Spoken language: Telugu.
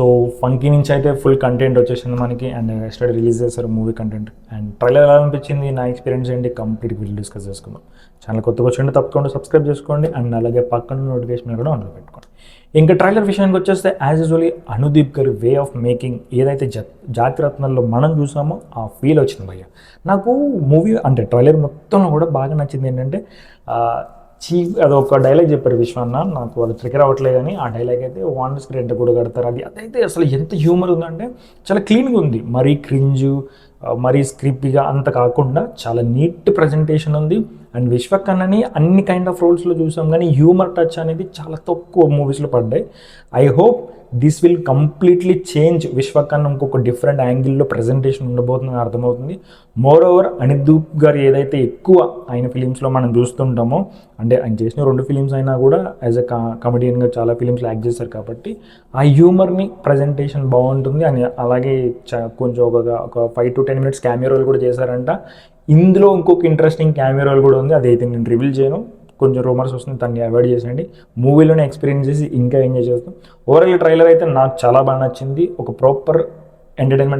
సో ఫంకీ నుంచి అయితే ఫుల్ కంటెంట్ వచ్చేసింది మనకి, అండ్ ఎస్టర్డే రిలీజ్ చేశారు మూవీ కంటెంట్. అండ్ ట్రైలర్ ఎలా అనిపించింది, నా ఎక్స్పీరియన్స్ ఏంటి, కంప్లీట్ వీడియో డిస్కస్ చేసుకుందాం. ఛానల్ కొత్తగా వచ్చింటే తప్పకుండా సబ్స్క్రైబ్ చేసుకోండి, అండ్ అలాగే పక్కన నోటిఫికేషన్ కూడా ఆన్లో పెట్టుకోండి. ఇంకా ట్రైలర్ విషయానికి వచ్చేస్తే యాజ్ యూజువల్లీ అనుదీప్ గారి వే ఆఫ్ మేకింగ్ ఏదైతే జాతిరత్నాల్లో మనం చూసామో ఆ ఫీల్ వచ్చింది భయ్య నాకు. మూవీ అంటే ట్రైలర్ మొత్తంలో కూడా బాగా నచ్చింది ఏంటంటే అది ఒక డైలాగ్ చెప్పారు విశ్వన్న, నాకు అది ట్రిగర్ అవ్వట్లేదు కానీ ఆ డైలాగ్ అయితే వాన్ స్క్రీన్ ఎంత కూడా కడతారు, అదైతే అసలు ఎంత హ్యూమర్ ఉందంటే చాలా క్లీన్గా ఉంది. మరీ క్రింజు మరీ స్క్రిప్ట్గా అంత కాకుండా చాలా నీట్ ప్రజెంటేషన్ ఉంది. అండ్ విశ్వకన్నని అన్ని కైండ్ ఆఫ్ రోల్స్లో చూసాం కానీ హ్యూమర్ టచ్ అనేది చాలా తక్కువ మూవీస్లో పడ్డాయి. I hope this will completely change Vishwakanna, ఇంకొక డిఫరెంట్ యాంగిల్లో ప్రజెంటేషన్ ఉండబోతుందని అర్థమవుతుంది. మోర్ ఓవర్ అనుదీప్ గారు ఏదైతే ఎక్కువ ఆయన ఫిలిమ్స్లో మనం చూస్తుంటామో, అంటే ఆయన చేసిన 2 ఫిలిమ్స్ అయినా కూడా యాజ్ ఎ కమెడియన్గా చాలా ఫిలిమ్స్లో యాక్ట్ చేశారు కాబట్టి ఆ హ్యూమర్ని ప్రజెంటేషన్ బాగుంటుంది. అని అలాగే కొంచెం ఒక 5 to 10 minutes క్యామియో రోల్ కూడా చేశారంట. ఇందులో ఇంకొక ఇంట్రెస్టింగ్ క్యామియో రోల్ కూడా ఉంది, అదైతే నేను రివీల్ చేయను, కొంచెం రూమర్స్ వస్తుంది, దాన్ని అవాయిడ్ చేసేయండి. మూవీలోనే ఎక్స్పీరియన్స్ చేసి ఇంకా ఎంజాయ్ చేస్తాం. ఓవరాల్ ట్రైలర్ అయితే నాకు చాలా బాగా నచ్చింది, ఒక ప్రాపర్ ఎంటర్టైన్మెంట్